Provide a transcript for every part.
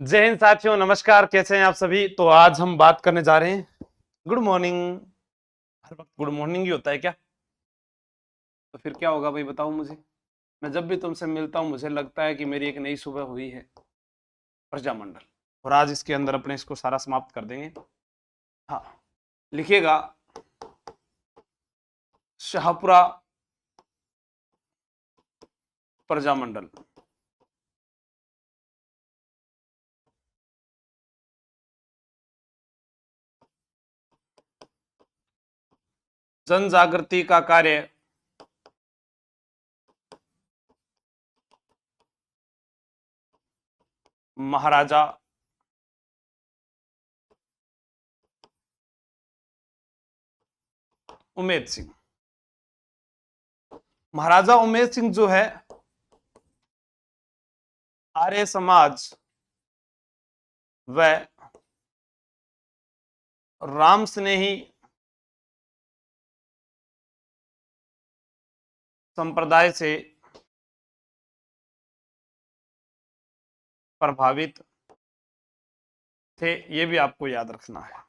जय हिंद साथियों, नमस्कार। कैसे हैं आप सभी। तो आज हम बात करने जा रहे हैं गुड मॉर्निंग। हर वक्त गुड मॉर्निंग ही होता है क्या? तो फिर क्या होगा भाई, बताओ मुझे। मैं जब भी तुमसे मिलता हूं मुझे लगता है कि मेरी एक नई सुबह हुई है। प्रजामंडल। और आज इसके अंदर अपने इसको सारा समाप्त कर देंगे। हाँ, लिखिएगा शाहपुरा प्रजामंडल। जन जागृति का कार्य महाराजा उमेद सिंह। महाराजा उमेद सिंह जो है आर्य समाज व राम स्नेही संप्रदाय से प्रभावित थे, ये भी आपको याद रखना है।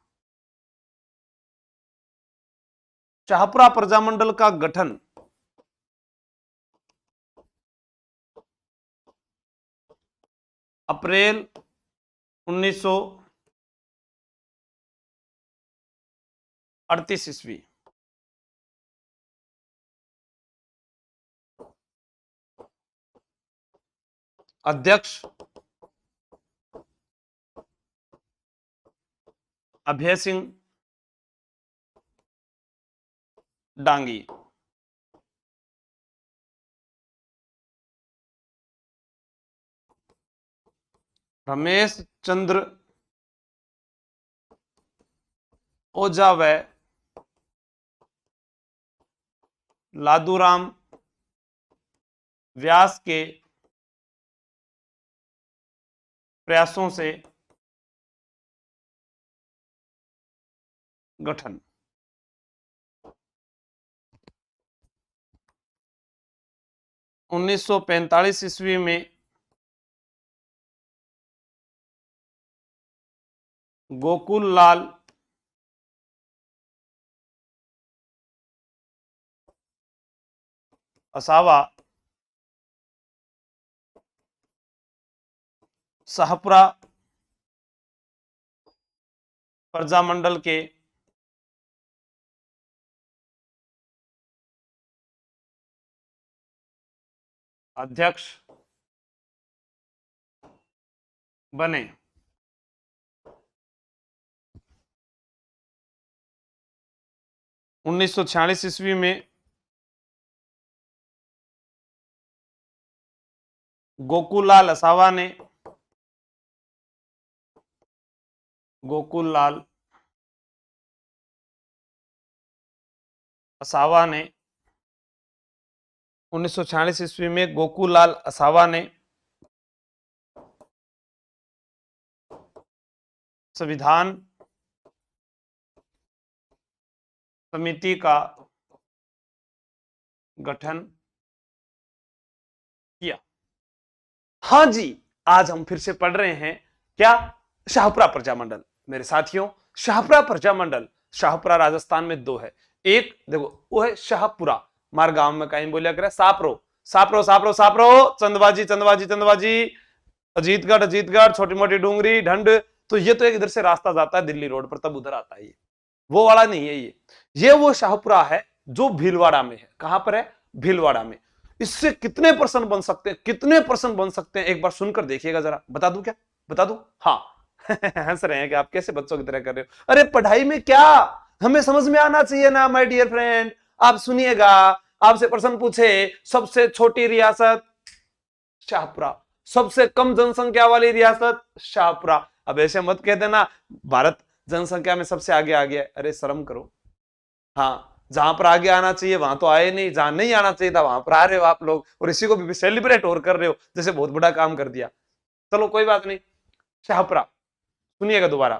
शाहपुरा प्रजामंडल का गठन अप्रैल 1938 ईस्वी। अध्यक्ष अभय सिंह डांगी। रमेश चंद्र ओझा व लादूराम व्यास के प्रयासों से गठन। 1945 ईस्वी में गोकुल लाल असावा शाहपुरा प्रजामंडल के अध्यक्ष बने। 1946 ईस्वी में गोकुललाल असावा ने गोकुललाल असावा ने 1946 ईस्वी में गोकुललाल असावा ने संविधान समिति का गठन किया। हाँ जी, आज हम फिर से पढ़ रहे हैं क्या? शाहपुरा प्रजामंडल। मेरे साथियों, शाहपुरा प्रजामंडल, शाहपुरा राजस्थान में दो है। एक देखो वो है शाहपुरा, हमारे गांव में कहीं बोलिया करे सापरो सापरो सापरो सापरो, चंदबाजी चंदबाजी चंदबाजी, अजीतगढ़ अजीतगढ़, छोटी मोटी डूंगरी ढंड। तो ये तो एक इधर से रास्ता जाता है दिल्ली रोड पर, तब उधर आता है। ये वो वाला नहीं है। ये वो शाहपुरा है जो भीलवाड़ा में है। कहां पर है? भीलवाड़ा में। इससे कितने परसेंट बन सकते हैं, कितने परसेंट बन सकते हैं, एक बार सुनकर देखिएगा जरा। बता दूं क्या? बता दूं? हाँ। हंस रहे हैं कि आप कैसे बच्चों की तरह कर रहे हो। अरे पढ़ाई में क्या, हमें समझ में आना चाहिए ना माय डियर फ्रेंड। आप सुनिएगा, आपसे प्रश्न पूछे, सबसे छोटी रियासत शाहपुरा, सबसे कम जनसंख्या वाली रियासत शाहपुरा। अब ऐसे मत कह देना भारत जनसंख्या में सबसे आगे आ गया। अरे शर्म करो। हाँ, जहां पर आगे आना चाहिए वहां तो आए नहीं, जहां नहीं आना चाहिए था वहां पर आ रहे हो आप लोग, और इसी को भी सेलिब्रेट और कर रहे हो जैसे बहुत बड़ा काम कर दिया। चलो कोई बात नहीं। शाहपुरा सुनिएगा दोबारा।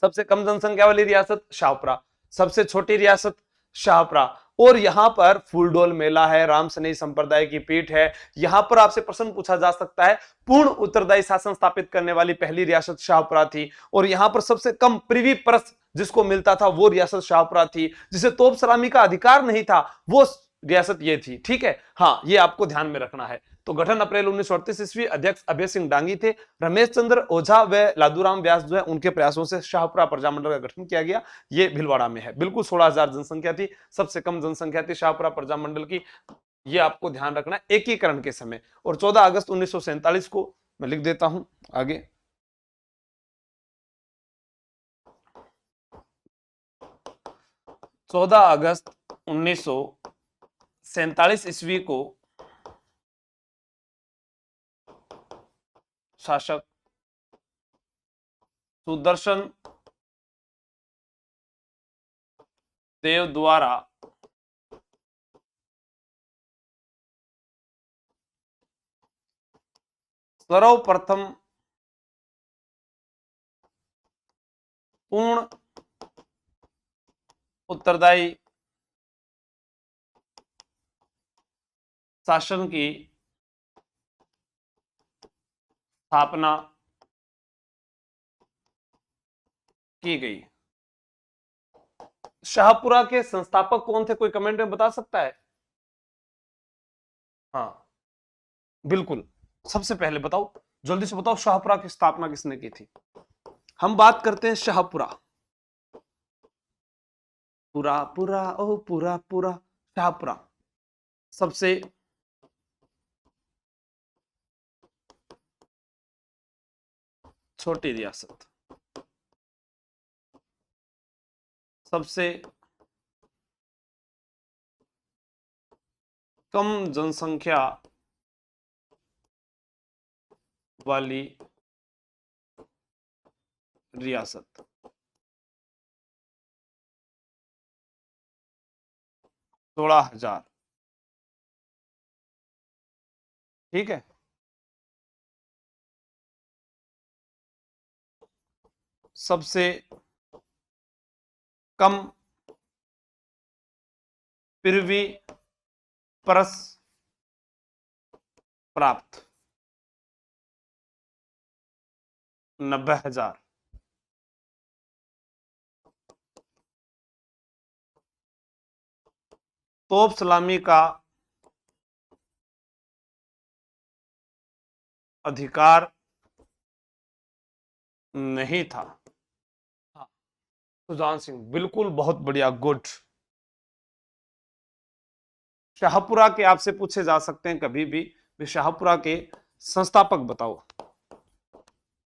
सबसे कम जनसंख्या वाली रियासत शाहपुरा, सबसे छोटी रियासत शाहपुरा। और यहां पर फूलडोल मेला है, राम सनेही संप्रदाय की पीठ है। यहां पर आपसे प्रश्न पूछा जा सकता है, पूर्ण उत्तरदायी शासन स्थापित करने वाली पहली रियासत शाहपुरा थी। और यहां पर सबसे कम प्रिवी परस जिसको मिलता था वो रियासत शाहपुरा थी। जिसे तोप सलामी का अधिकार नहीं था वो रियासत ये थी। ठीक है, हाँ, ये आपको ध्यान में रखना है। तो गठन अप्रैल 1938 ईस्वी, अध्यक्ष अभय सिंह डांगी थे। रमेश चंद्र ओझा व लादूराम व्यास जो है उनके प्रयासों से शाहपुरा प्रजामंडल का गठन किया गया। ये भीलवाड़ा में है। बिल्कुल 16,000 जनसंख्या थी, सबसे कम जनसंख्या थी शाहपुरा प्रजामंडल की। ये आपको ध्यान रखना है एकीकरण के समय। और 14 अगस्त 1947 को मैं लिख देता हूं आगे। 14 अगस्त 1947 ईस्वी को शासक सुदर्शन देव द्वारा सर्वप्रथम पूर्ण उत्तरदायी शासन की स्थापना की गई। शाहपुरा के संस्थापक कौन थे, कोई कमेंट में बता सकता है? हाँ, बिल्कुल, सबसे पहले बताओ, जल्दी से बताओ, शाहपुरा की स्थापना किसने की थी? हम बात करते हैं शाहपुरा। पूरा पूरा ओ पूरा पूरा शाहपुरा सबसे छोटी रियासत, सबसे कम जनसंख्या वाली रियासत, 16,000। ठीक है, सबसे कम पृथ्वी परस प्राप्त, 90,000। तोप सलामी का अधिकार नहीं था। हाँ, सुजान सिंह, बिल्कुल, बहुत बढ़िया, गुड। शाहपुरा के आपसे पूछे जा सकते हैं कभी भी शाहपुरा के संस्थापक बताओ।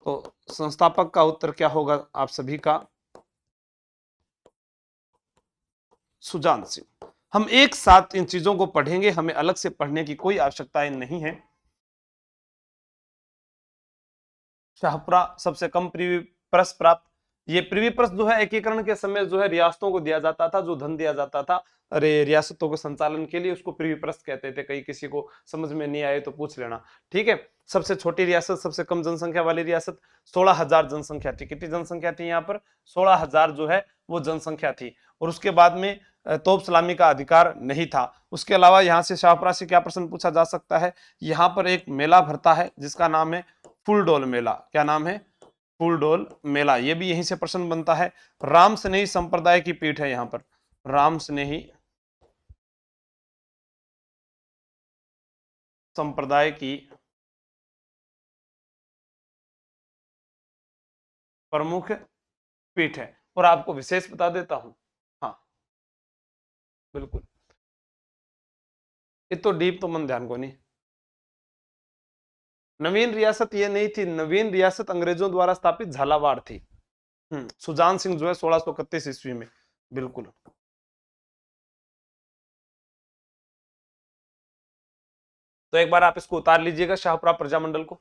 तो संस्थापक का उत्तर क्या होगा आप सभी का? सुजान सिंह। हम एक साथ इन चीजों को पढ़ेंगे, हमें अलग से पढ़ने की कोई आवश्यकता नहीं है। शाहपुरा सबसे कम प्रीवी परस प्राप्त। ये प्रीवी परस जो है एकीकरण के समय जो है रियासतों को दिया जाता था, जो धन दिया जाता था अरे रियासतों के संचालन के लिए, उसको प्रीवी परस कहते थे। कहीं किसी को समझ में नहीं आए तो पूछ लेना। ठीक है, सबसे छोटी रियासत, सबसे कम जनसंख्या वाली रियासत, 16,000 जनसंख्या थी। कितनी जनसंख्या थी यहाँ पर? 16,000 जो है वो जनसंख्या थी। और उसके बाद में तोप सलामी का अधिकार नहीं था। उसके अलावा यहाँ से शाहपुरा से क्या प्रश्न पूछा जा सकता है? यहाँ पर एक मेला भरता है जिसका नाम है फूलडोल मेला। क्या नाम है? फूलडोल मेला। ये भी यहीं से प्रश्न बनता है। राम स्नेही संप्रदाय की पीठ है यहाँ पर, राम स्नेही संप्रदाय की प्रमुख पीठ है। और आपको विशेष बता देता हूं, हाँ बिल्कुल, ये तो डीप तो मन ध्यान को नहीं। नवीन रियासत ये नहीं थी, नवीन रियासत अंग्रेजों द्वारा स्थापित झालावाड़ थी। सुजान सिंह जो है 1631 ईस्वी में। बिल्कुल। तो एक बार आप इसको उतार लीजिएगा शाहपुरा प्रजामंडल को।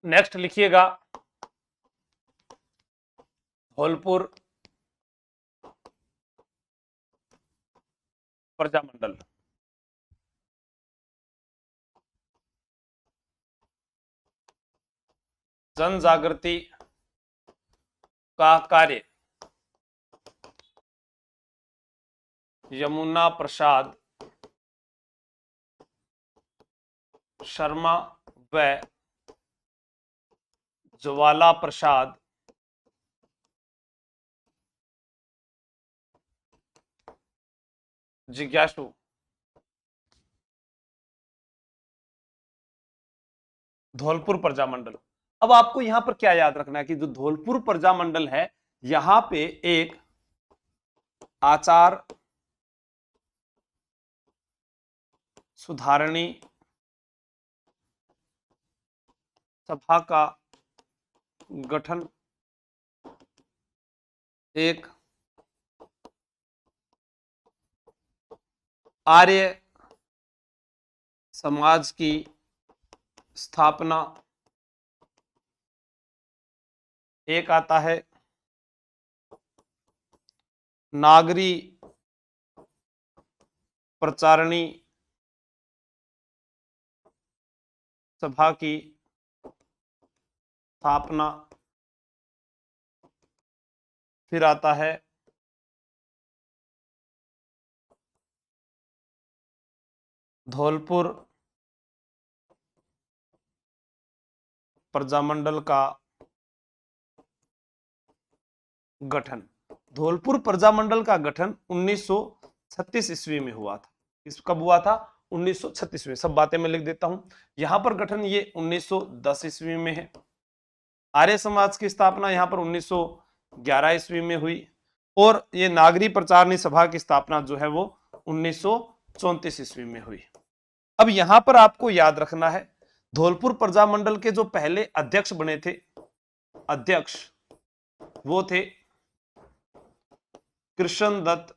नेक्स्ट लिखिएगा धौलपुर प्रजामंडल। जन जागृति का कार्य यमुना प्रसाद शर्मा व ज्वाला प्रसाद जिज्ञासु धौलपुर प्रजामंडल। अब आपको यहां पर क्या याद रखना है कि जो धौलपुर प्रजामंडल है यहां पे एक आचार सुधारणी सभा का गठन, एक आर्य समाज की स्थापना, एक आता है नागरी प्रचारणी सभा की स्थापना, फिर आता है धौलपुर प्रजामंडल का गठन। धौलपुर प्रजामंडल का गठन 1936 ईस्वी में हुआ था। इस कब हुआ था? 1936 में। सब बातें मैं लिख देता हूं। यहां पर गठन ये 1910 ईस्वी में है। आर्य समाज की स्थापना यहां पर 1911 ईस्वी में हुई और ये नागरी प्रचारणी सभा की स्थापना जो है वो 1934 ईस्वी में हुई। अब यहां पर आपको याद रखना है धौलपुर प्रजामंडल के जो पहले अध्यक्ष बने थे, अध्यक्ष वो थे कृष्णदत्त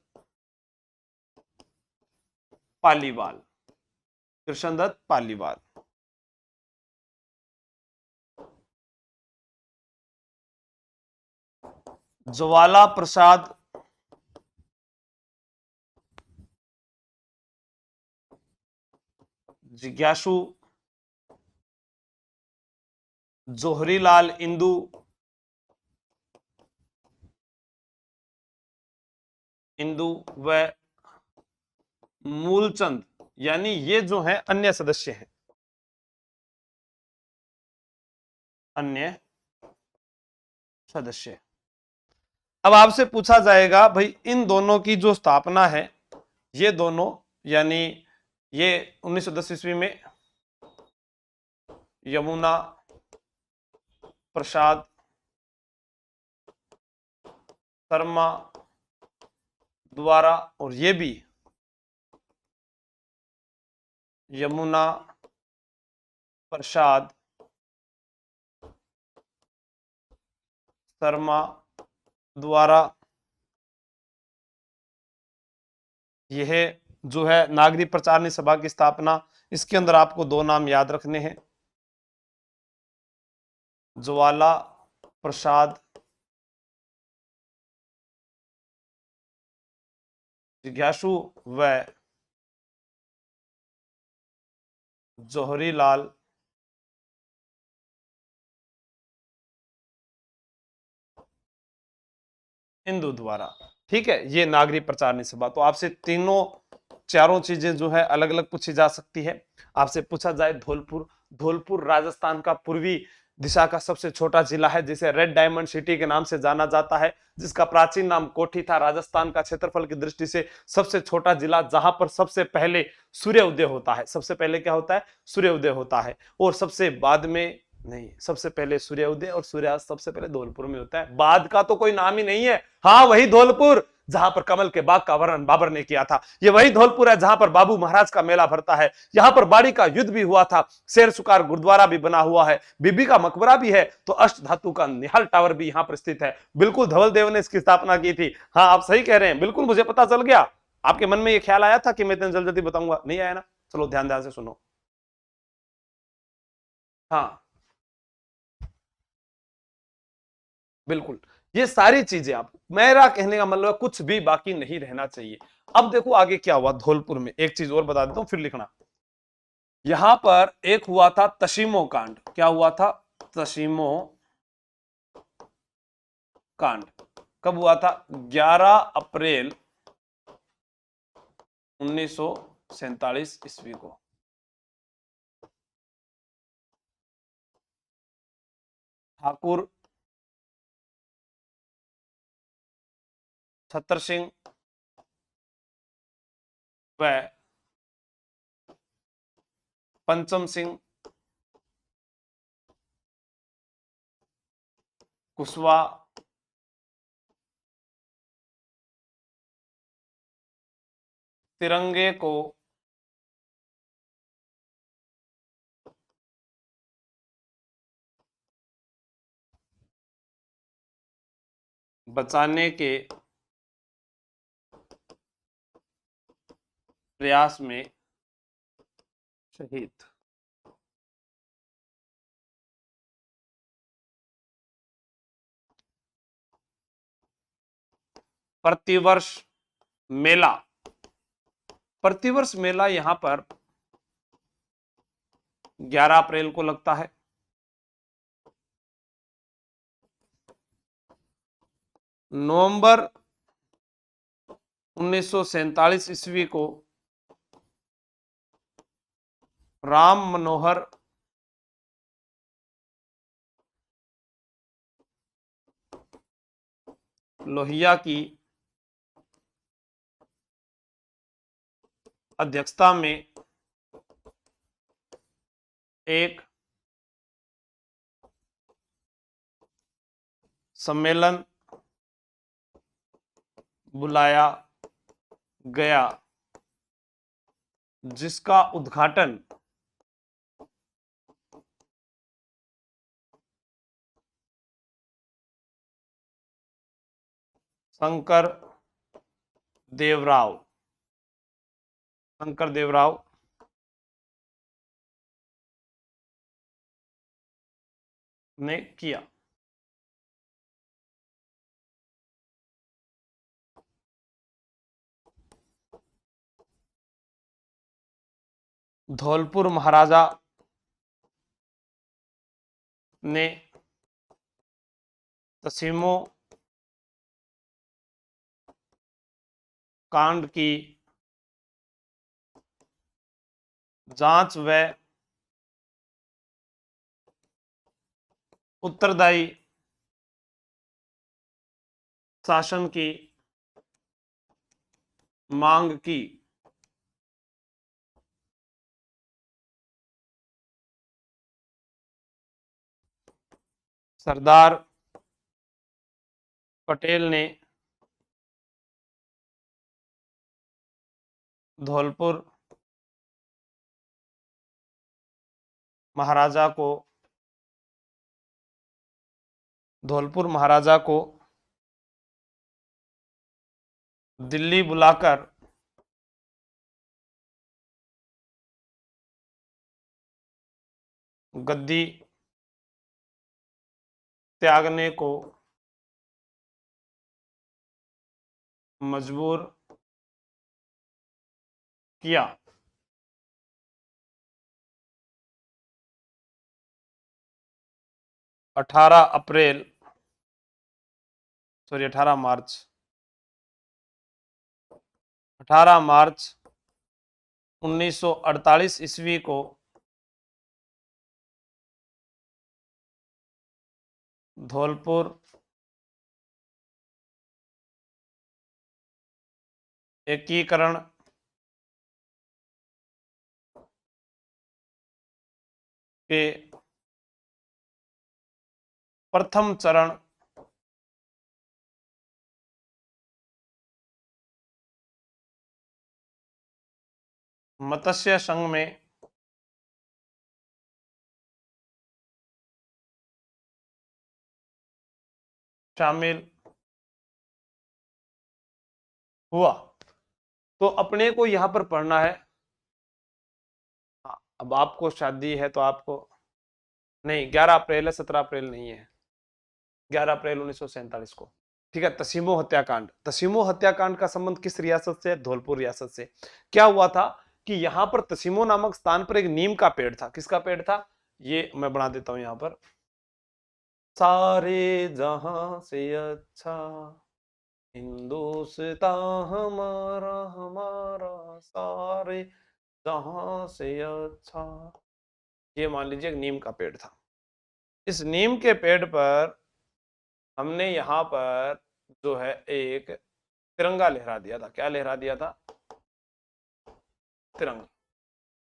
पालीवाल। कृष्णदत्त पालीवाल। ज्वाला प्रसाद जिज्ञासु, जोहरीलाल इंदु, व मूलचंद, यानी ये जो है अन्य सदस्य हैं, अन्य सदस्य। अब आपसे पूछा जाएगा भाई इन दोनों की जो स्थापना है, ये दोनों यानी ये 1910 ईस्वी में यमुना प्रसाद शर्मा द्वारा, और ये भी यमुना प्रसाद शर्मा द्वारा, यह जो है नागरिक प्रचारणी सभा की स्थापना। इसके अंदर आपको दो नाम याद रखने हैं, ज्वाला प्रसाद जिज्ञासु व जोहरीलाल इंदु द्वारा। ठीक है, ये नागरिक प्रचारणी सभा। तो आपसे तीनों चारों चीजें जो है अलग अलग पूछी जा सकती है। आपसे पूछा जाए धौलपुर, धौलपुर राजस्थान का पूर्वी दिशा का सबसे छोटा जिला है, जिसे रेड डायमंड सिटी के नाम से जाना जाता है, जिसका प्राचीन नाम कोठी था। राजस्थान का क्षेत्रफल की दृष्टि से सबसे छोटा जिला, जहां पर सबसे पहले सूर्य उदय होता है। सबसे पहले क्या होता है? सूर्य उदय होता है। और सबसे बाद में नहीं, सबसे पहले सूर्य उदय और सूर्यास्त सबसे पहले धौलपुर में होता है। बाद का तो कोई नाम ही नहीं है। हाँ, वही धौलपुर जहां पर कमल के बाग का वर्णन बाबर ने किया था। ये वही धौलपुर है जहां पर बाबू महाराज का मेला भरता है। यहां पर बाड़ी का युद्ध भी हुआ था। शेर सुकार गुरुद्वारा भी बना हुआ है, बीबी का मकबरा भी है, तो अष्ट धातु का निहाल टावर भी यहां पर स्थित है। बिल्कुल धवल देव ने इसकी स्थापना की थी। हाँ, आप सही कह रहे हैं, बिल्कुल मुझे पता चल गया। आपके मन में यह ख्याल आया था कि मैं इतनी जल्दी बताऊंगा? नहीं आया ना? चलो ध्यान ध्यान से सुनो। हाँ, बिल्कुल, ये सारी चीजें आप, मेरा कहने का मतलब कुछ भी बाकी नहीं रहना चाहिए। अब देखो आगे क्या हुआ धौलपुर में, एक चीज और बता देता हूं फिर लिखना। यहां पर एक हुआ था तशीमो कांड। क्या हुआ था? तशीमो कांड। कब हुआ था? 11 अप्रैल 1947 ईस्वी को। ठाकुर छतर सिंह व पंचम सिंह कुशवाहा तिरंगे को बचाने के प्रयास में शहीद। प्रतिवर्ष मेला, प्रतिवर्ष मेला यहां पर 11 अप्रैल को लगता है। नवंबर 1947 ईस्वी को राम मनोहर लोहिया की अध्यक्षता में एक सम्मेलन बुलाया गया जिसका उद्घाटन शंकर देवराव ने किया। धौलपुर महाराजा ने तसीमो कांड की जांच व उत्तरदायी शासन की मांग की। सरदार पटेल ने धौलपुर महाराजा को दिल्ली बुलाकर गद्दी त्यागने को मजबूर किया। 18 मार्च 1948 ईस्वी को धौलपुर एकीकरण के प्रथम चरण मत्स्य संघ में शामिल हुआ। तो अपने को यहां पर पढ़ना है। अब आपको शादी है तो आपको नहीं, 11 अप्रैल है, 17 अप्रैल नहीं है। 11 अप्रैल 1947 को। ठीक है, तसीमो हत्याकांड। तसीमो हत्याकांड का संबंध किस रियासत से? धौलपुर रियासत से। क्या हुआ था कि यहां पर तसीमो नामक स्थान पर एक नीम का पेड़ था। किसका पेड़ था? ये मैं बना देता हूं यहां पर। सारे जहां से अच्छा हिंदुस्तान हमारा हमारा, सारे जहां से अच्छा। ये मान लीजिए एक नीम का पेड़ था। इस नीम के पेड़ पर हमने यहां पर जो है एक तिरंगा लहरा दिया था। क्या लहरा दिया था? तिरंगा।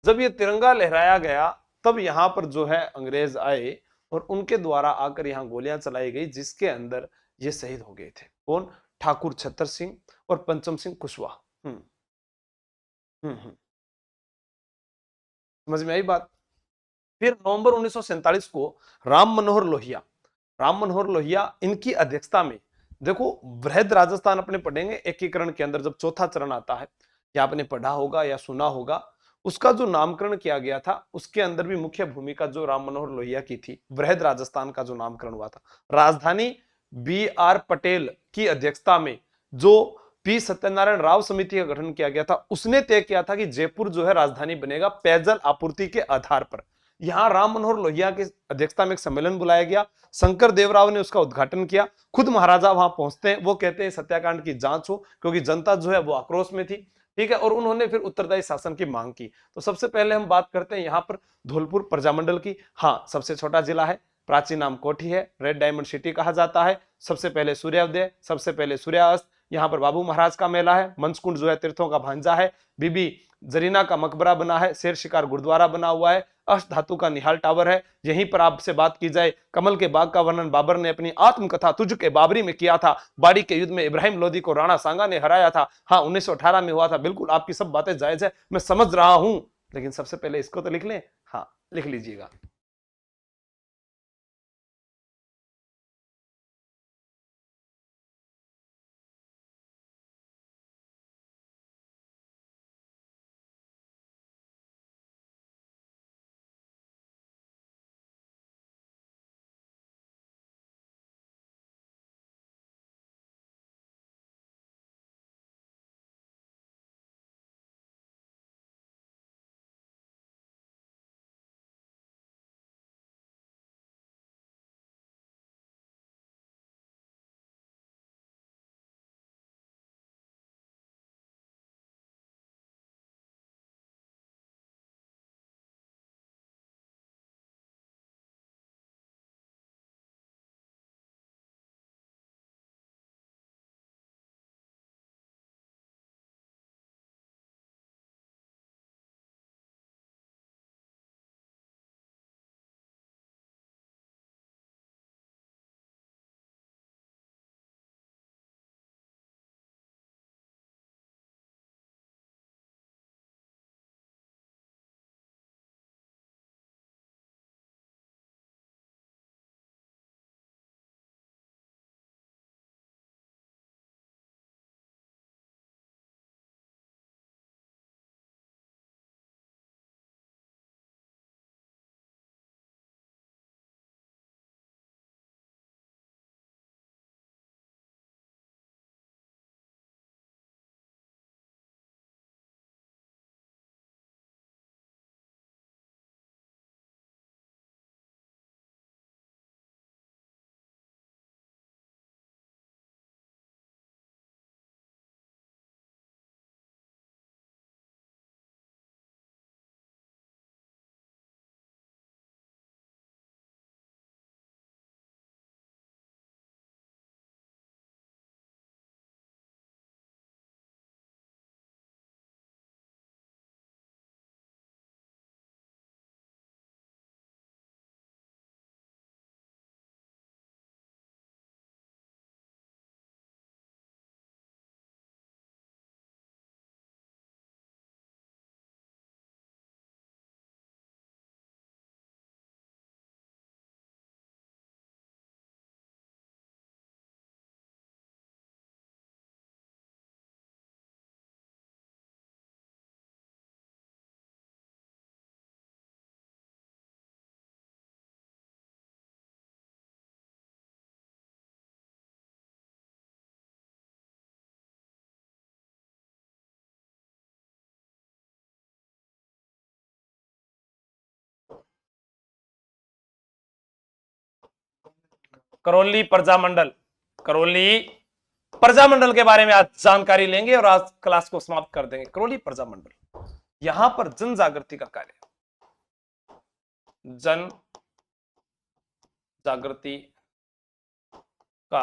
जब ये तिरंगा लहराया गया तब यहां पर जो है अंग्रेज आए और उनके द्वारा आकर यहां गोलियां चलाई गई, जिसके अंदर ये शहीद हो गए थे। कौन? ठाकुर छतर सिंह और पंचम सिंह कुशवाहा। हम्म। समझ में आई बात? फिर नवंबर 1947 को राम मनोहर लोहिया, राम मनोहर लोहिया इनकी अध्यक्षता में, देखो बृहद राजस्थान अपने पढ़ेंगे एकीकरण के अंदर जब चौथा चरण आता है, या आपने पढ़ा होगा या सुना होगा, उसका जो नामकरण किया गया था उसके अंदर भी मुख्य भूमिका जो राम मनोहर लोहिया की थी। बृहद राजस्थान का जो नामकरण हुआ था, राजधानी बी आर पटेल की अध्यक्षता में जो पी सत्यनारायण राव समिति का गठन किया गया था, उसने तय किया था कि जयपुर जो है राजधानी बनेगा पेयजल आपूर्ति के आधार पर। यहां राम मनोहर लोहिया की अध्यक्षता में एक सम्मेलन बुलाया गया, शंकर देवराव ने उसका उद्घाटन किया। खुद महाराजा वहां पहुंचते हैं, वो कहते हैं सत्याकांड की जांच हो, क्योंकि जनता जो है वो आक्रोश में थी। ठीक है, और उन्होंने फिर उत्तरदायी शासन की मांग की। तो सबसे पहले हम बात करते हैं यहां पर धौलपुर प्रजामंडल की। हाँ, सबसे छोटा जिला है, प्राचीन नाम कोठी है, रेड डायमंड सिटी कहा जाता है। सबसे पहले सूर्योदय, सबसे पहले सूर्यास्त। यहाँ पर बाबू महाराज का मेला है, मंचकुंड जो है तीर्थों का भांजा है, बीबी जरीना का मकबरा बना है, शेर शिकार गुरुद्वारा बना हुआ है, अष्ट धातु का निहाल टावर है। यहीं पर आपसे बात की जाए, कमल के बाग का वर्णन बाबर ने अपनी आत्मकथा तुझ के बाबरी में किया था। बाड़ी के युद्ध में इब्राहिम लोदी को राणा सांगा ने हराया था। हाँ, 1918 में हुआ था। बिल्कुल आपकी सब बातें जायज है, मैं समझ रहा हूं, लेकिन सबसे पहले इसको तो लिख लें। हाँ, लिख लीजिएगा। करौली प्रजामंडल, करौली प्रजामंडल के बारे में आज जानकारी लेंगे और आज क्लास को समाप्त कर देंगे। करौली प्रजामंडल, यहां पर जन जागृति का कार्य, जन जागृति का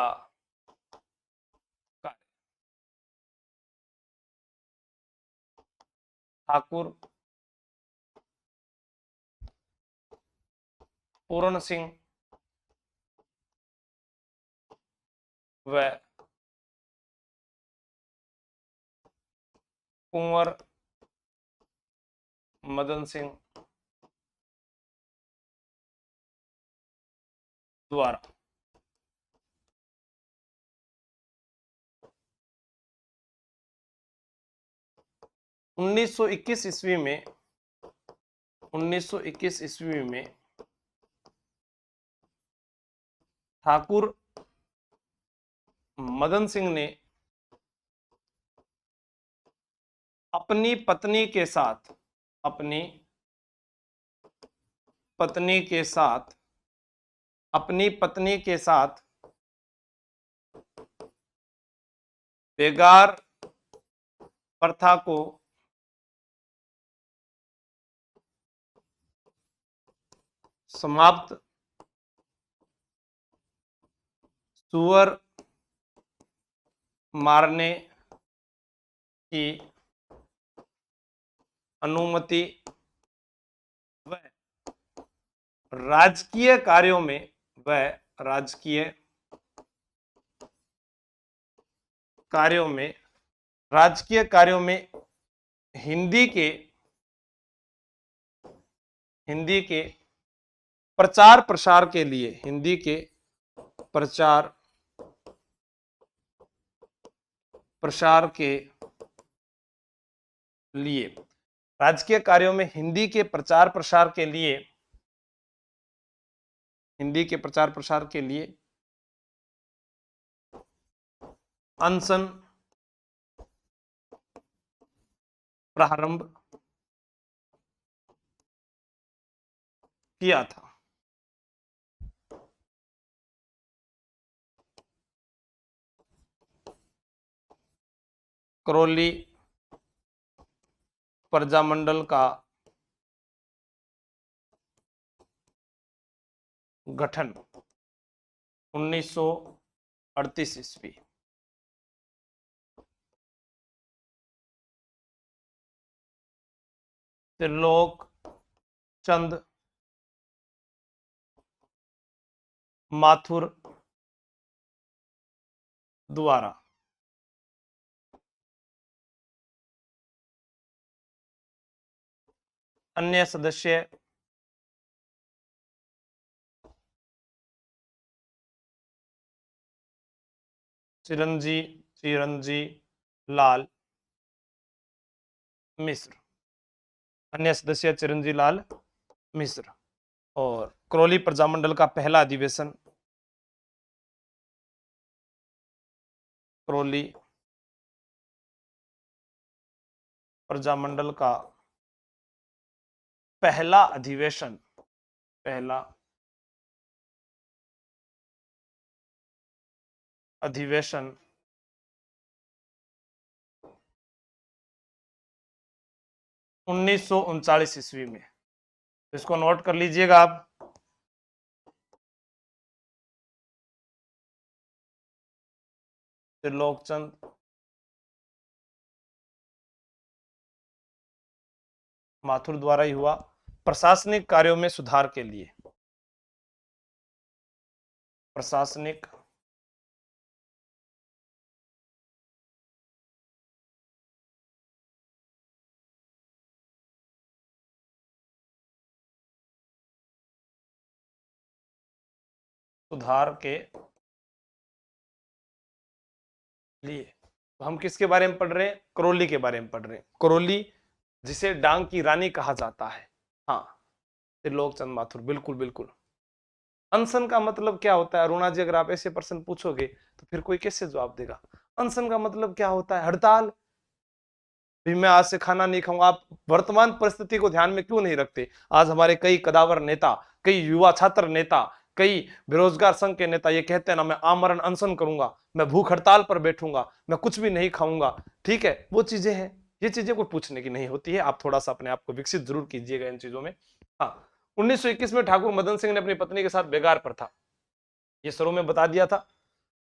कार्य, ठाकुर पूर्ण सिंह व कुंवर मदन सिंह द्वारा 1921 ईस्वी में 1921 ईस्वी में ठाकुर मदन सिंह ने अपनी पत्नी के साथ अपनी पत्नी के साथ बेगार प्रथा को समाप्त, सुअर मारने की अनुमति व राजकीय कार्यों में हिंदी के प्रचार प्रसार के लिए राजकीय कार्यों में हिंदी के प्रचार प्रसार के लिए अनशन प्रारंभ किया था। करौली प्रजामंडल का गठन 1938 ईस्वी, त्रिलोक चंद माथुर द्वारा अन्य सदस्य चिरंजी लाल मिश्र, और करौली प्रजामंडल का पहला अधिवेशन करौली प्रजामंडल का पहला अधिवेशन 1939 ईस्वी में, इसको नोट कर लीजिएगा आप। त्रिलोकचंद माथुर द्वारा ही हुआ। प्रशासनिक कार्यों में सुधार के लिए सुधार के लिए, तो हम किसके बारे में पढ़ रहे हैं? करौली के बारे में पढ़ रहे हैं। करौली जिसे डांग की रानी कहा जाता है। हाँ, त्रिलोकचंद माथुर, बिल्कुल बिल्कुल। अनशन का मतलब क्या होता है? अरुणा जी, अगर आप ऐसे प्रश्न पूछोगे तो फिर कोई कैसे जवाब देगा? अनशन का मतलब क्या होता है? हड़ताल। भी मैं आज से खाना नहीं खाऊंगा। आप वर्तमान परिस्थिति को ध्यान में क्यों नहीं रखते? आज हमारे कई कदावर नेता, कई युवा छात्र नेता, कई बेरोजगार संघ के नेता ये कहते हैं ना, मैं आमरण अनशन करूंगा, मैं भूख हड़ताल पर बैठूंगा, मैं कुछ भी नहीं खाऊंगा, ठीक है, वो चीजें हैं। ये चीजें कोई पूछने की नहीं होती है, आप थोड़ा सा अपने आप को विकसित जरूर कीजिएगा इन चीजों में। हाँ, 1921 में ठाकुर मदन सिंह ने अपनी पत्नी के साथ बेगार प्रथा, ये शुरू में बता दिया था,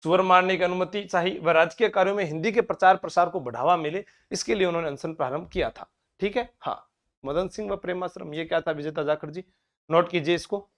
सुअर मारने की अनुमति चाहिए व राजकीय कार्यों में हिंदी के प्रचार प्रसार को बढ़ावा मिले, इसके लिए उन्होंने अनशन प्रारंभ किया था। ठीक है, हाँ, मदन सिंह व प्रेमाश्रम, ये क्या था विजेता जाखड़ जी, नोट कीजिए इसको।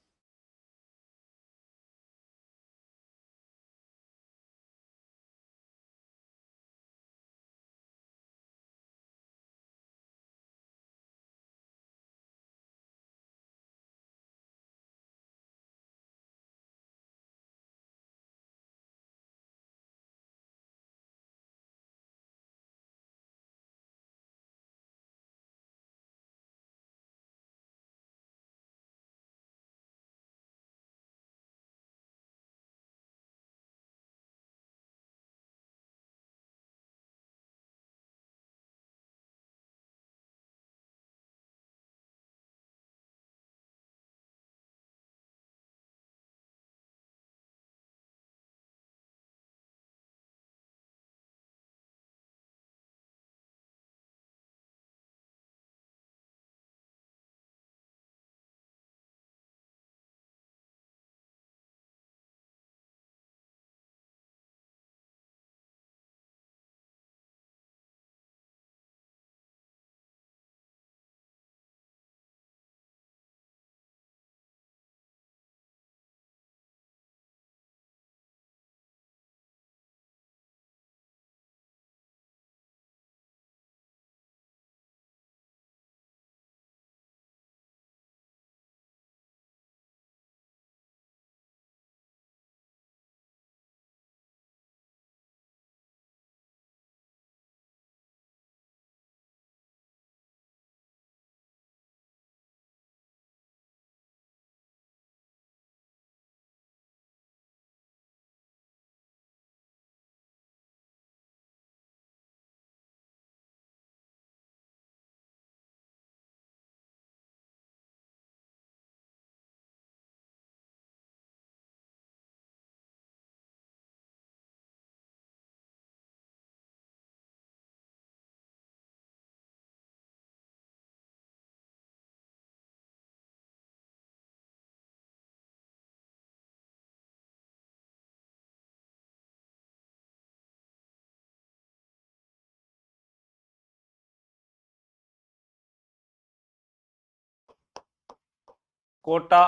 कोटा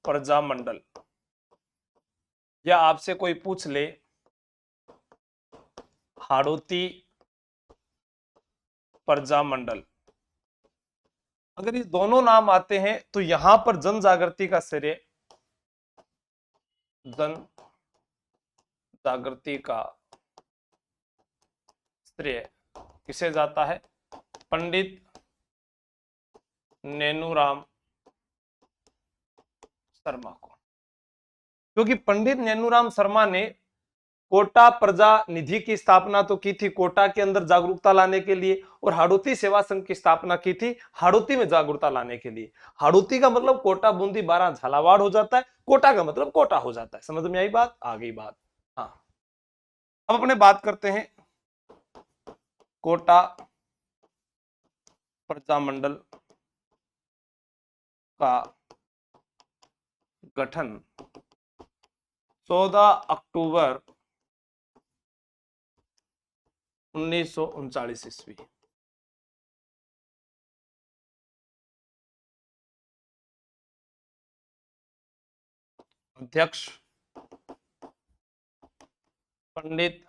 प्रजा मंडल, या आपसे कोई पूछ ले हाड़ौती प्रजा मंडल, अगर ये दोनों नाम आते हैं तो यहां पर जन जागृति का श्रेय, जन जागृति का श्रेय किसे जाता है, पंडित नेनूराम शर्मा को, क्योंकि पंडित नेनूराम शर्मा ने कोटा प्रजा निधि की स्थापना तो की थी कोटा के अंदर जागरूकता लाने के लिए, और हाड़ौती सेवा संघ की स्थापना की थी हाड़ौती में जागरूकता लाने के लिए। हाड़ौती का मतलब कोटा बूंदी 12 झालावाड़ हो जाता है, कोटा का मतलब कोटा हो जाता है। समझ में आई बात, आ गई बात। हाँ, अब अपने बात करते हैं कोटा प्रजा मंडल का गठन 14 अक्टूबर 1939 ईस्वी। अध्यक्ष पंडित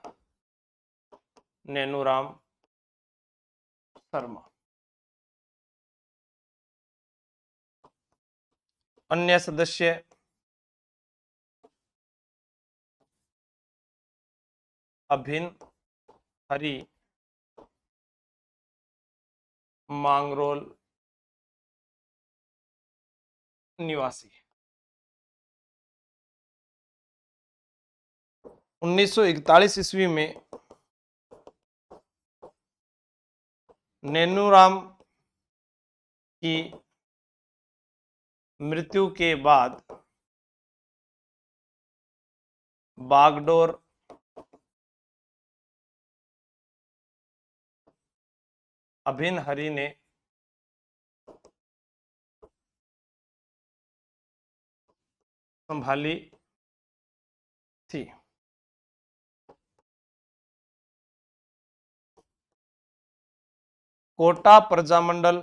नेनूराम शर्मा, अन्य सदस्य अभिन्न हरि मांगरोल निवासी। 1941 ईस्वी में नेनूराम की मृत्यु के बाद बागडोर अभिन हरि ने संभाली थी। कोटा प्रजामंडल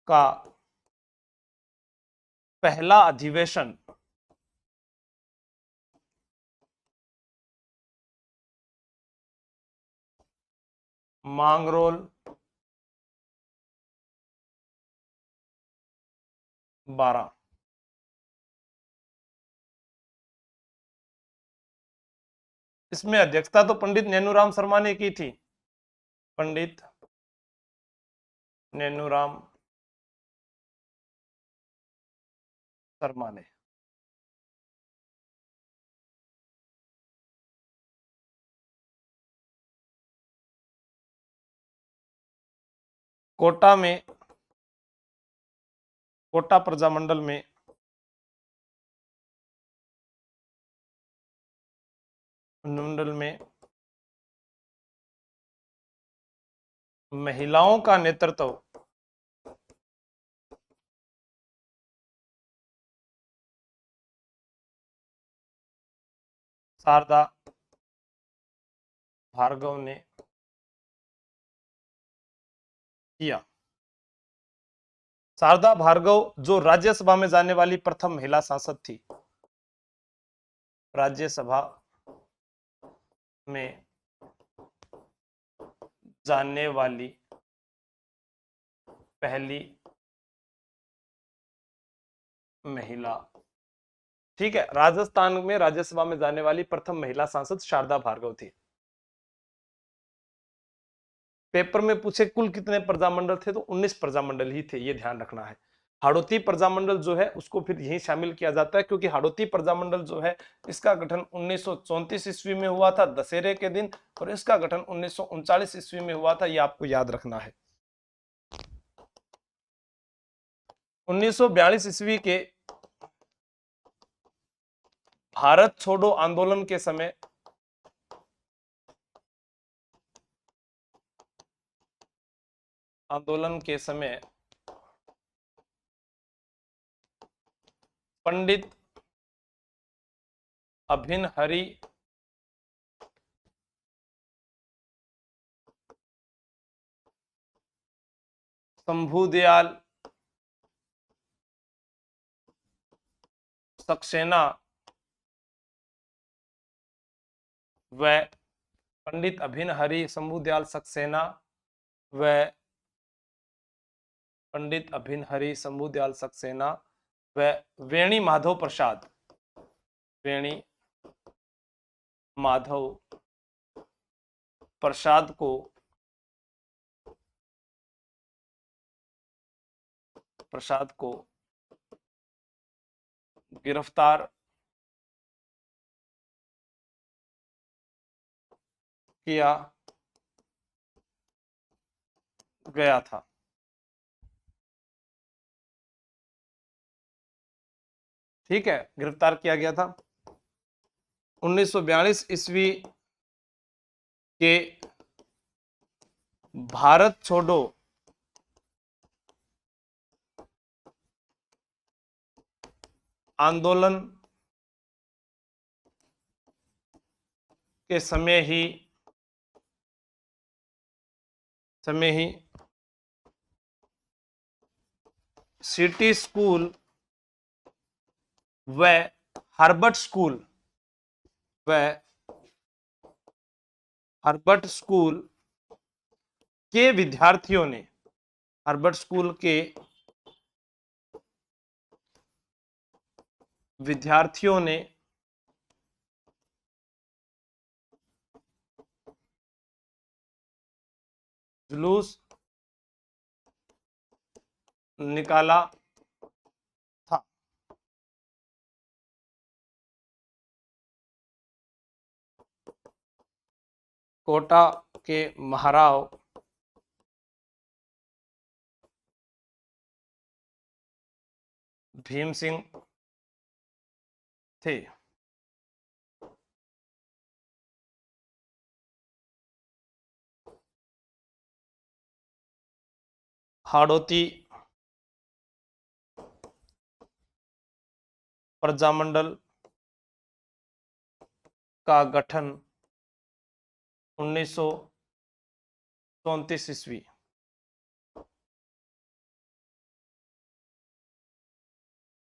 का पहला अधिवेशन मांगरोल 12। इसमें अध्यक्षता तो पंडित नेनूराम शर्मा ने की थी। पंडित नेनूराम शर्मा ने। कोटा में, कोटा प्रजामंडल में मंडल में महिलाओं का नेतृत्व शारदा भार्गव ने किया। शारदा भार्गव जो राज्यसभा में जाने वाली प्रथम महिला सांसद थी, राज्यसभा में जाने वाली पहली महिला, ठीक है, राजस्थान में राज्यसभा में जाने वाली प्रथम महिला सांसद शारदा भार्गव थी। पेपर में पूछे कुल कितने प्रजामंडल थे, तो 19 प्रजामंडल ही थे, ये ध्यान रखना है। हाड़ौती प्रजामंडल जो है उसको फिर यही शामिल किया जाता है, क्योंकि हाड़ौती प्रजामंडल जो है इसका गठन 1934 ईस्वी में हुआ था दशहरे के दिन, और इसका गठन 1939 ईस्वी में हुआ था, ये आपको याद रखना है। 1942 ईस्वी के भारत छोड़ो आंदोलन के समय पंडित अभिन हरि शंभुदयाल सक्सेना व पंडित अभिन हरि शंभुदयाल सक्सेना व पंडित अभिन हरि शंभुदयाल सक्सेना व वेणी माधव प्रसाद, वेणी माधव प्रसाद को गिरफ्तार किया गया था। ठीक है, गिरफ्तार किया गया था। 1942 ईस्वी के भारत छोड़ो आंदोलन के समय ही सिटी स्कूल व हार्वर्ड स्कूल के विद्यार्थियों ने, हार्वर्ड स्कूल के विद्यार्थियों ने जुलूस निकाला था। कोटा के महाराव भीम सिंह थे। हाड़ौती प्रजामंडल का गठन 1934 ईस्वी।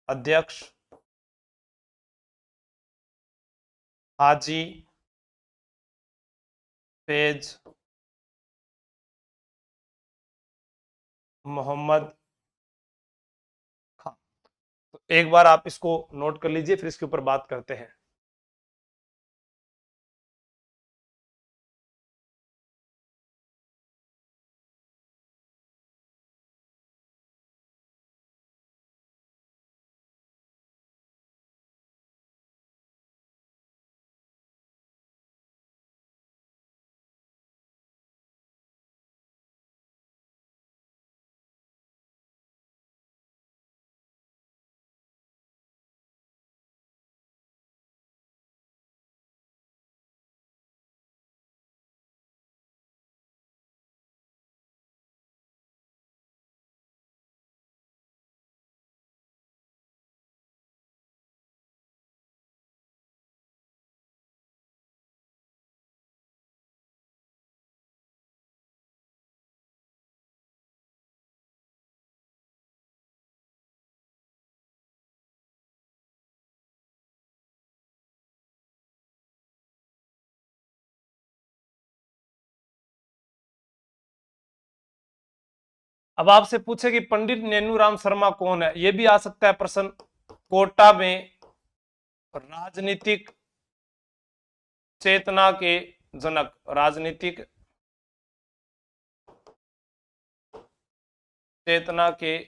अध्यक्ष हाजी फैज मोहम्मद खान। तो एक बार आप इसको नोट कर लीजिए, फिर इसके ऊपर बात करते हैं। अब आपसे पूछे कि पंडित नेनूराम शर्मा कौन है, यह भी आ सकता है प्रश्न। कोटा में राजनीतिक चेतना के जनक, राजनीतिक चेतना के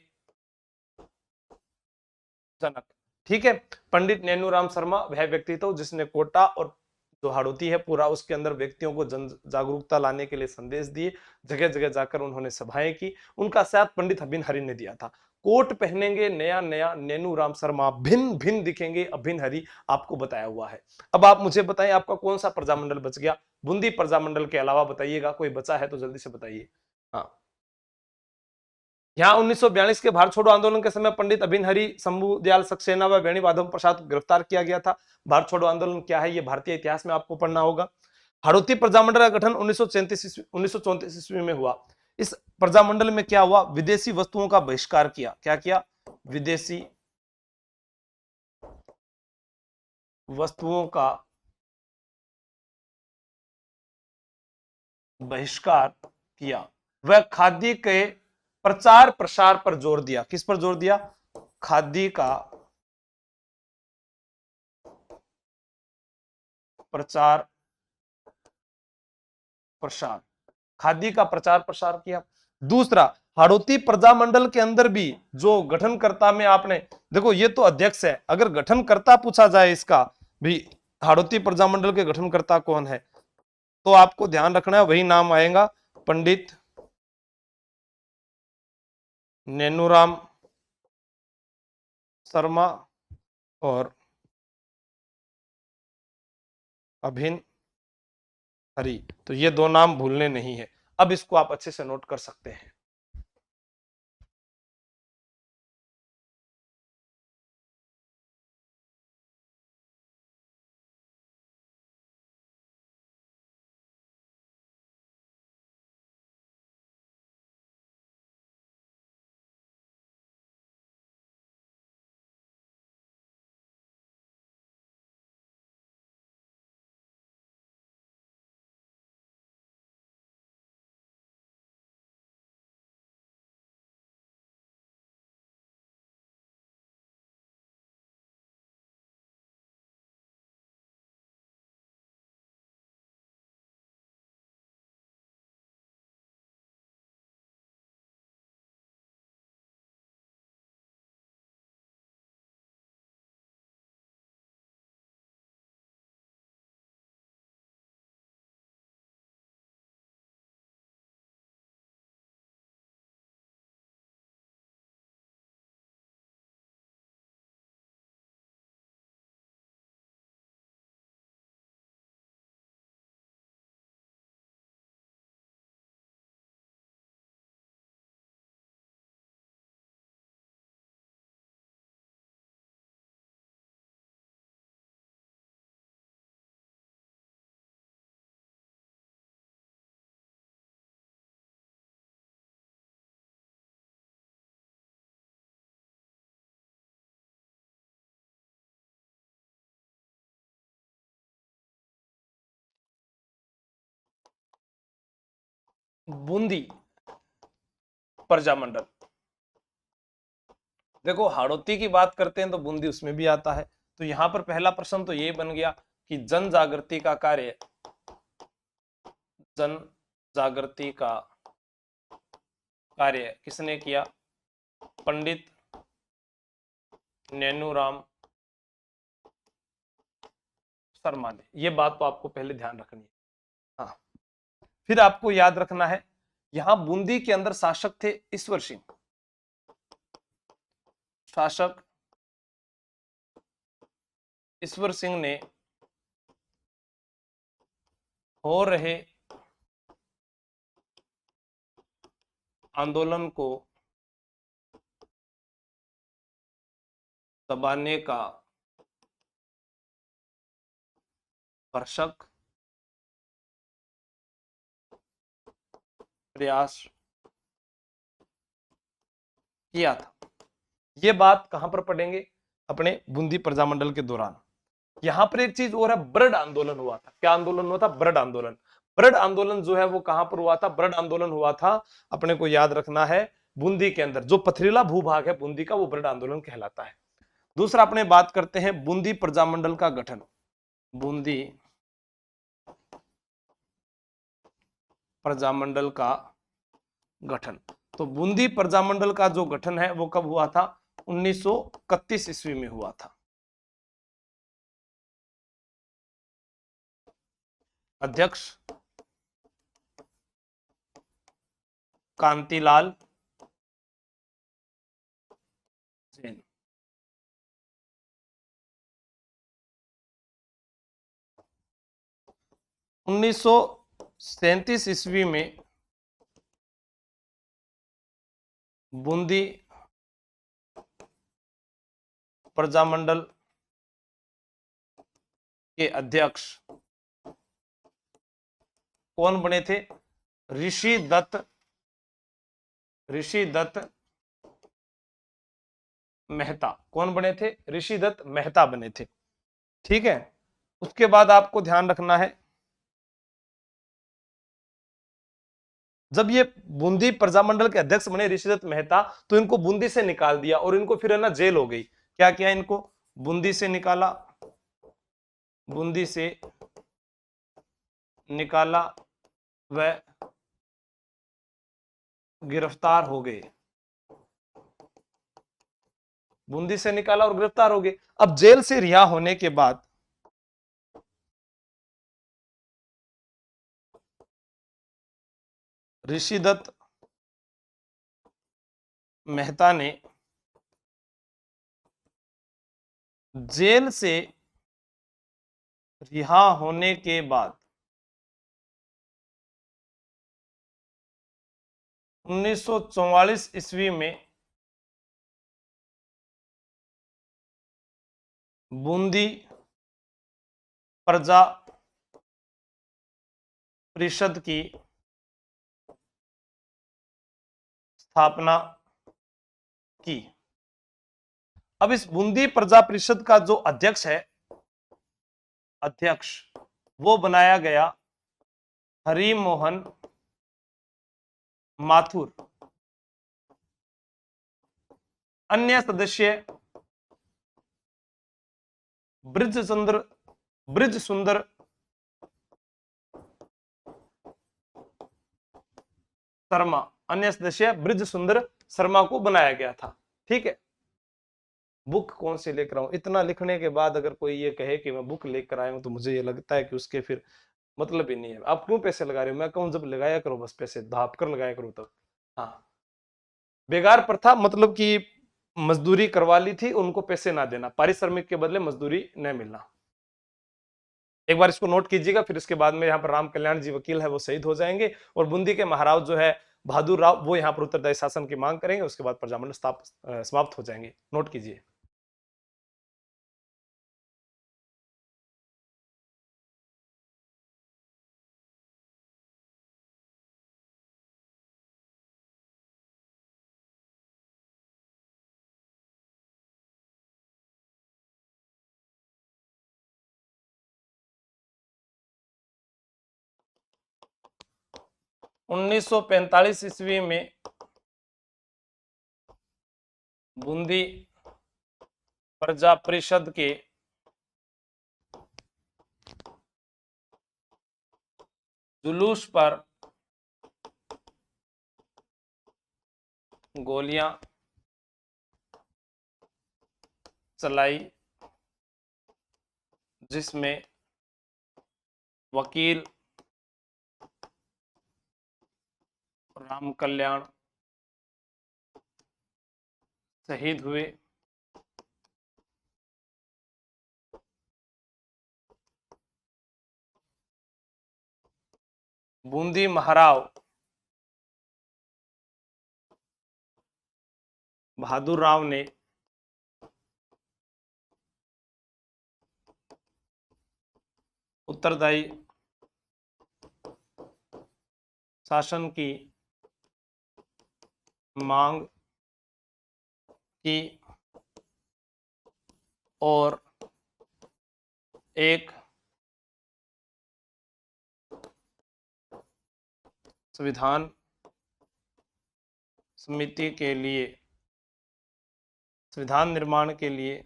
जनक, ठीक है। पंडित नेनूराम शर्मा वह व्यक्ति था जिसने कोटा और जो हाड़ौती है पूरा, उसके अंदर व्यक्तियों को जन जागरूकता लाने के लिए संदेश दिए, जगह जगह जाकर उन्होंने सभाएं की। उनका साथ पंडित अभिन हरि ने दिया था। कोट पहनेंगे नया नया नेनूराम शर्मा, भिन्न भिन्न दिखेंगे अभिन हरि, आपको बताया हुआ है। अब आप मुझे बताएं आपका कौन सा प्रजामंडल बच गया, बूंदी प्रजामंडल के अलावा बताइएगा, कोई बचा है तो जल्दी से बताइए। हाँ, यहाँ 1942 के भारत छोड़ो आंदोलन के समय पंडित अभिन हरि, शंभू दयाल सक्सेना व वेणी माधव प्रसाद को गिरफ्तार किया गया था। भारत छोड़ो आंदोलन क्या है, ये भारतीय इतिहास में आपको पढ़ना होगा। हाड़ौती प्रजामंडल का गठन 1934 ईस्वी में हुआ। इस प्रजामंडल में क्या हुआ, विदेशी वस्तुओं का बहिष्कार किया। क्या किया, विदेशी वस्तुओं का बहिष्कार किया। वह खादी के प्रचार प्रसार पर जोर दिया। किस पर जोर दिया, खादी का प्रचार प्रसार, खादी का प्रचार प्रसार किया। दूसरा, हाड़ौती प्रजामंडल के अंदर भी जो गठनकर्ता में आपने देखो, ये तो अध्यक्ष है, अगर गठनकर्ता पूछा जाए इसका भी, हाड़ौती प्रजामंडल के गठनकर्ता कौन है, तो आपको ध्यान रखना है वही नाम आएगा, पंडित नेनूराम शर्मा और अभिन हरि। तो ये दो नाम भूलने नहीं है। अब इसको आप अच्छे से नोट कर सकते हैं। बूंदी प्रजामंडल। देखो हाड़ौती की बात करते हैं तो बूंदी उसमें भी आता है। तो यहां पर पहला प्रश्न तो ये बन गया कि जन जागृति का कार्य, जन जागृति का कार्य किसने किया? पंडित नैनूराम शर्मा ने। ये बात तो आपको पहले ध्यान रखनी है। हाँ, फिर आपको याद रखना है यहां बूंदी के अंदर शासक थे ईश्वर सिंह। शासक ईश्वर सिंह ने हो रहे आंदोलन को दबाने का भरसक प्रयास किया था। यह बात कहां पर पढ़ेंगे? अपने बूंदी प्रजामंडल के दौरान। यहां पर एक चीज और है, ब्रड आंदोलन हुआ था। क्या आंदोलन हुआ था? ब्रड आंदोलन। ब्रड आंदोलन जो है वो कहां पर हुआ था? ब्रड आंदोलन हुआ था, अपने को याद रखना है, बूंदी के अंदर। जो पथरीला भूभाग है बूंदी का, वो ब्रड आंदोलन कहलाता है। दूसरा अपने बात करते हैं बूंदी प्रजामंडल का गठन। बूंदी प्रजामंडल का गठन। तो बूंदी प्रजामंडल का जो गठन है वो कब हुआ था? 1931 ईस्वी में हुआ था। अध्यक्ष कांतिलाल जैन। 1937 ईस्वी में बूंदी प्रजामंडल के अध्यक्ष कौन बने थे? ऋषि दत्त, ऋषि दत्त मेहता। कौन बने थे? ऋषि दत्त मेहता बने थे। ठीक है। उसके बाद आपको ध्यान रखना है, जब ये बूंदी प्रजामंडल के अध्यक्ष बने ऋषिदत्त मेहता, तो इनको बूंदी से निकाल दिया और इनको फिर है ना जेल हो गई। क्या किया इनको? बूंदी से निकाला, बूंदी से निकाला, व गिरफ्तार हो गए। बूंदी से निकाला और गिरफ्तार हो गए। अब जेल से रिहा होने के बाद ऋषिदत्त मेहता ने जेल से रिहा होने के बाद 1944 ईस्वी में बूंदी प्रजा परिषद की स्थापना की। अब इस बूंदी प्रजा परिषद का जो अध्यक्ष है, अध्यक्ष, वो बनाया गया हरि मोहन माथुर। अन्य सदस्य ब्रिजचंद्र, ब्रिज सुंदर शर्मा, अन्य सदस्य ब्रिज सुंदर शर्मा को बनाया गया था। ठीक है। बुक कौन से लेकर आऊं? इतना लिखने के बाद अगर कोई ये कहे कि मैं बुक लेकर आया हूं, तो मुझे ये लगता है कि उसके फिर मतलब ही नहीं है। आप क्यों पैसे लगा रहे हो? मैं कहूं जब लगाया करो बस, पैसे धाप कर लगाया करो तब। हाँ, बेगार प्रथा मतलब कि मजदूरी करवा ली थी, उनको पैसे ना देना, पारिश्रमिक के बदले मजदूरी न मिलना। एक बार इसको नोट कीजिएगा। फिर इसके बाद में यहाँ पर राम कल्याण जी वकील है, वो शहीद हो जाएंगे, और बूंदी के महाराज जो है बहादुर राव, वो यहाँ पर उत्तरदायी शासन की मांग करेंगे। उसके बाद प्रजामंडल समाप्त हो जाएंगे। नोट कीजिए। 1945 ईस्वी में बूंदी प्रजा परिषद के जुलूस पर गोलियां चलाई, जिसमें वकील राम कल्याण शहीद हुए। बूंदी महाराव बहादुर राव ने उत्तरदायी शासन की मांग की और एक संविधान समिति के लिए संविधान निर्माण के लिए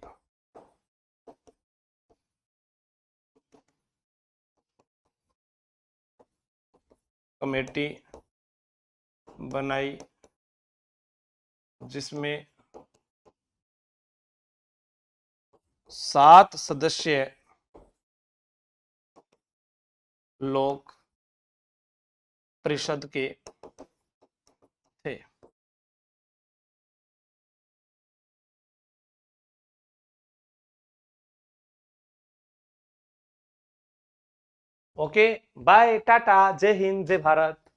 कमेटी बनाई, जिसमें 7 सदस्य लोक परिषद के थे। ओके, बाय, टाटा, जय हिंद, जय भारत।